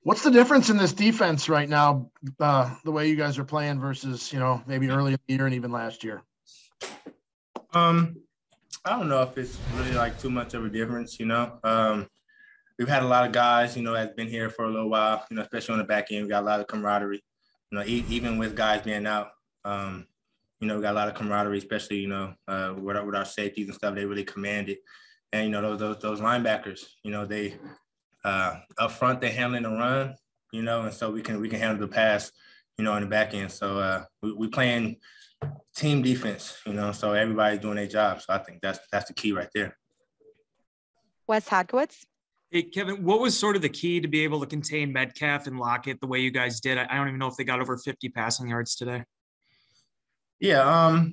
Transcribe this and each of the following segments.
What's the difference in this defense right now, the way you guys are playing versus, maybe early in the year and even last year? Um, I don't know if it's really like too much of a difference, we've had a lot of guys, that's been here for a little while, especially on the back end. We got a lot of camaraderie, even with guys being out, we got a lot of camaraderie, especially, with our safeties and stuff. They really command it. And, those linebackers, they up front, they're handling the run, and so we can handle the pass, in the back end. So we playing team defense, so everybody's doing their job. So I think that's the key right there. Wes Hadkowitz. Hey, Kevin, what was sort of the key to be able to contain Metcalf and Lockett the way you guys did? I don't even know if they got over 50 passing yards today. Yeah,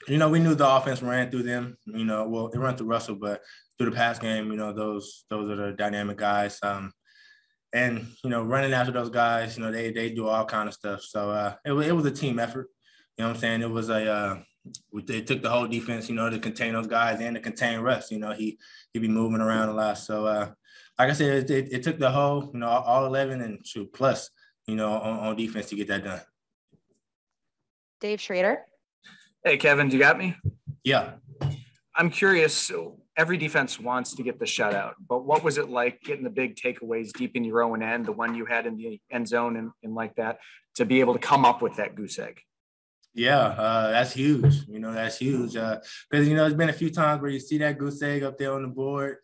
we knew the offense ran through them. It ran through Russell, but through the pass game, those are the dynamic guys. And running after those guys, they do all kind of stuff. So it was a team effort. You know what I'm saying? It was they took the whole defense, to contain those guys and to contain Russ. He'd be moving around a lot. So like I said, it took the whole, all 11 and plus, on defense to get that done. Dave Schrader. Hey, Kevin, do you got me? Yeah. I'm curious. So every defense wants to get the shutout, but what was it like getting the big takeaways deep in your own end, the one you had in the end zone and like that, to be able to come up with that goose egg? Yeah, that's huge. That's huge. Because, there's been a few times where you see that goose egg up there on the board,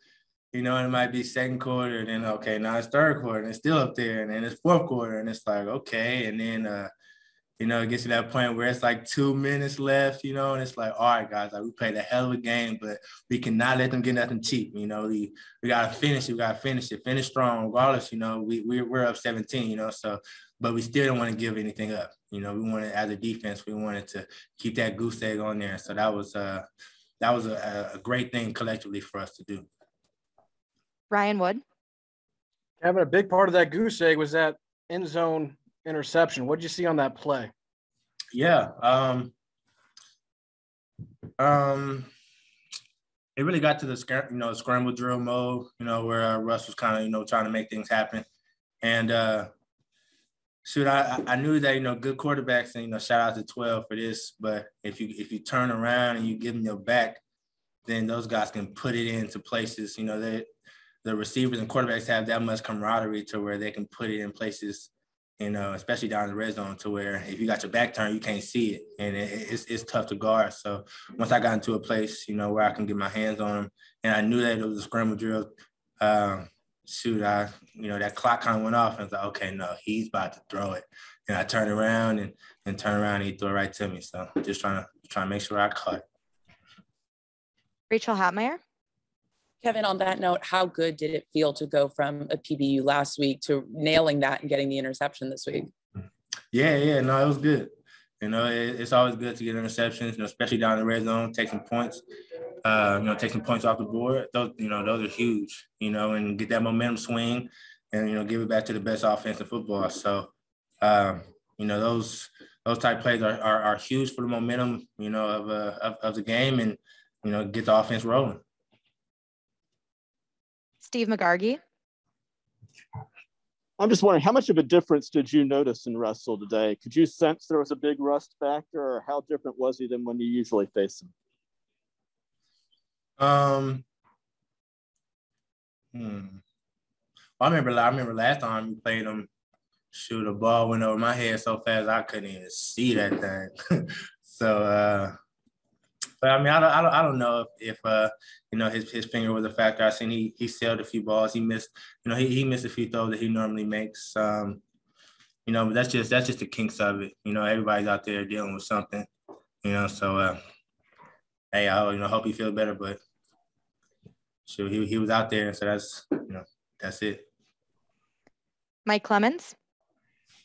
and it might be second quarter, and then, okay, now it's third quarter, and it's still up there, and then it's fourth quarter, and it's like, okay. And then, it gets to that point where it's like 2 minutes left, and it's like, all right, guys, like we played a hell of a game, but we cannot let them get nothing cheap. We got to finish it. We got to finish it, finish strong, regardless, we're up 17, so, but we still don't want to give anything up. We wanted, as a defense, we wanted to keep that goose egg on there. So that was a great thing collectively for us to do. Ryan Wood. Having a big part of that goose egg was that end zone interception. What did you see on that play? Yeah. It really got to the scramble drill mode, where Russ was kind of, trying to make things happen. And I knew that, good quarterbacks, and, shout out to 12 for this, but if you turn around and you give them your back, then those guys can put it into places, the receivers and quarterbacks have that much camaraderie to where they can put it in places, especially down in the red zone, to where if you got your back turned, you can't see it, and it's tough to guard. So once I got into a place, where I can get my hands on them, and I knew that it was a scramble drill, that clock kind of went off, and I was like, okay, no, he's about to throw it, and I turned around and he threw it right to me. So just trying to make sure I caught it. Rachel Hatmeyer. Kevin, on that note, how good did it feel to go from a PBU last week to nailing that and getting the interception this week? Yeah, no, it was good. It's always good to get interceptions, especially down in the red zone, take some points, take some points off the board. Those are huge, and get that momentum swing and, give it back to the best offense in football. So, those type plays are huge for the momentum, of the game, and, get the offense rolling. Steve McGargy. I'm just wondering, how much of a difference did you notice in Russell today? Could you sense there was a big rust factor, or how different was he than when you usually face him? I remember last time we played him, a ball went over my head so fast I couldn't even see that thing. So, but I mean, I don't know if his finger was a factor. I seen he sailed a few balls. He missed, he missed a few throws that he normally makes. But that's just the kinks of it. Everybody's out there dealing with something. So hey, I hope he feels better. But sure, he was out there, so that's it. Mike Clemens.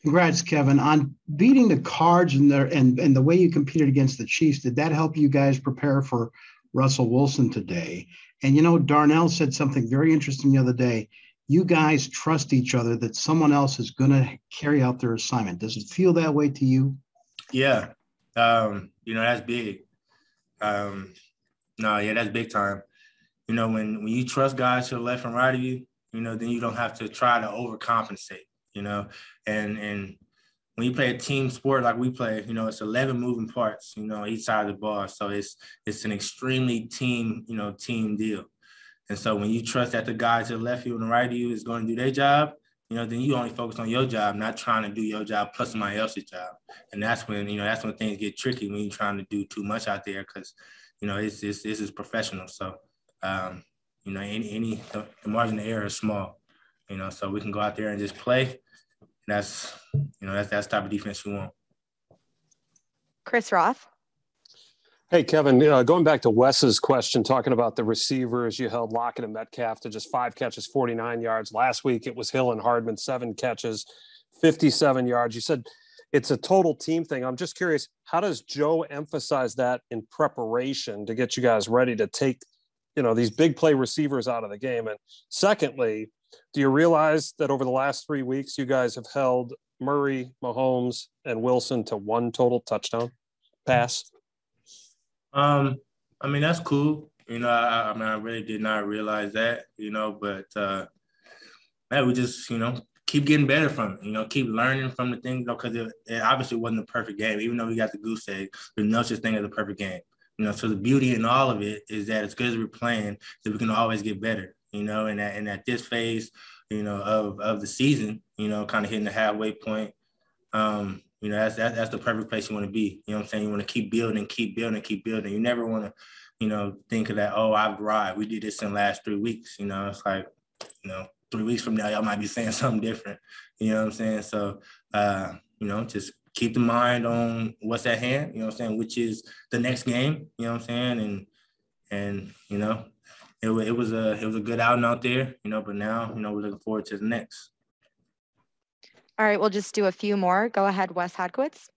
Congrats, Kevin, on beating the Cards and the way you competed against the Chiefs. Did that help you guys prepare for Russell Wilson today? And, Darnell said something very interesting the other day. You guys trust each other that someone else is going to carry out their assignment. Does it feel that way to you? Yeah. That's big. That's big time. When you trust guys to the left and right of you, then you don't have to try to overcompensate, and when you play a team sport like we play, it's 11 moving parts, each side of the ball. So it's an extremely team deal. And so when you trust that the guy to the left of you and the right of you is going to do their job, then you only focus on your job, not trying to do your job plus somebody else's job. And that's when things get tricky, when you're trying to do too much out there, because, this is professional. So, the margin of error is small, so we can go out there and just play. That's the type of defense you want. Chris Roth. Hey, Kevin, going back to Wes's question, talking about the receivers, you held Lockett and Metcalf to just 5 catches, 49 yards. Last week, it was Hill and Hardman, 7 catches, 57 yards. You said it's a total team thing. I'm just curious, how does Joe emphasize that in preparation to get you guys ready to take, these big play receivers out of the game? And secondly, do you realize that over the last 3 weeks, you guys have held Murray, Mahomes, and Wilson to 1 total touchdown pass? That's cool. I really did not realize that, but we just, keep getting better from it, keep learning from the things, because it obviously wasn't a perfect game. Even though we got the goose egg, there's no such thing as a perfect game. So the beauty in all of it is that as good as we're playing, that we can always get better, and at this phase, of the season, kind of hitting the halfway point, that's the perfect place you want to be. You know what I'm saying? You want to keep building. You never want to, think of that, oh, I've arrived. We did this in the last 3 weeks. It's like, 3 weeks from now, y'all might be saying something different. You know what I'm saying? So, just keep the mind on what's at hand, which is the next game, what I'm saying? And it was a good outing out there, but now, we're looking forward to the next. All right, we'll just do a few more. Go ahead, Wes Hodkowitz.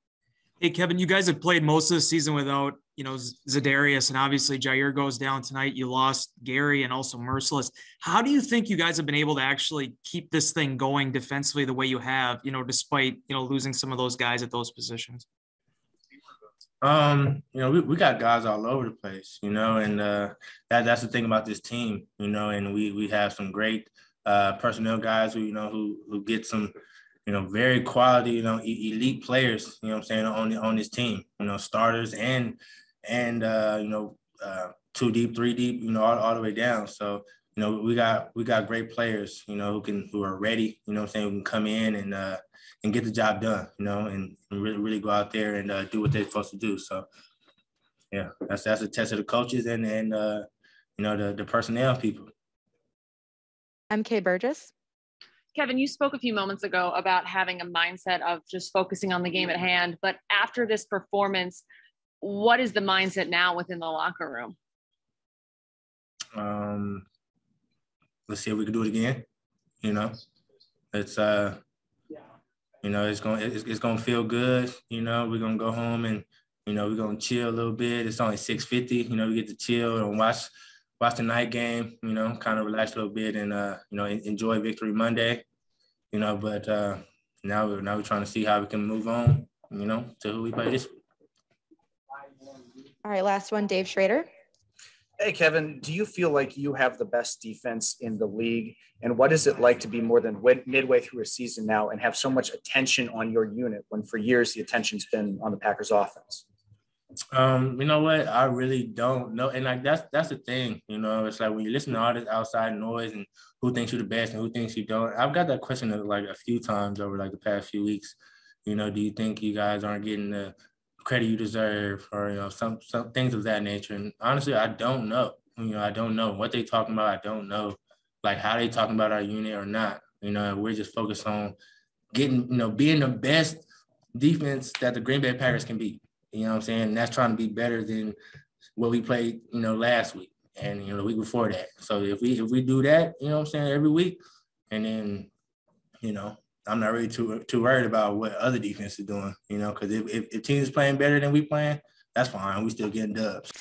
Hey, Kevin, you guys have played most of the season without, Zadarius, and obviously Jair goes down tonight. You lost Gary and also Merciless. How do you think you guys have been able to actually keep this thing going defensively the way you have, despite, losing some of those guys at those positions? We got guys all over the place, and that's the thing about this team, and we have some great personnel guys who get some, very quality, elite players, on this team, starters and 2 deep, 3 deep, all the way down. So, we got great players, who are ready, who can come in and get the job done, and really go out there and do what they're supposed to do. So, yeah, that's a test of the coaches and the personnel people. MK Burgess. Kevin, you spoke a few moments ago about having a mindset of just focusing on the game at hand. But after this performance, what is the mindset now within the locker room? Let's see if we can do it again. It's it's gonna feel good. We're gonna go home and we're gonna chill a little bit. It's only 6:50. We get to chill and watch the night game. Kind of relax a little bit and enjoy Victory Monday. But now we're trying to see how we can move on. To who we play this week. All right, last one, Dave Schrader. Hey, Kevin, do you feel like you have the best defense in the league? And what is it like to be more than midway through a season now and have so much attention on your unit when for years the attention's been on the Packers offense? You know what? I really don't know. And like that's the thing, it's like when you listen to all this outside noise and who thinks you're the best and who thinks you don't. I've got that question like a few times over like the past few weeks. Do you think you guys aren't getting the credit you deserve, or some things of that nature? And honestly, I don't know. I don't know what they talking about. I don't know like how they talking about our unit or not. We're just focused on getting, being the best defense that the Green Bay Packers can be. You know what I'm saying? And that's trying to be better than what we played, last week and the week before that. So if we do that, every week, and then, I'm not really too worried about what other defense is doing, because if teams playing better than we playing, that's fine. We still getting dubs.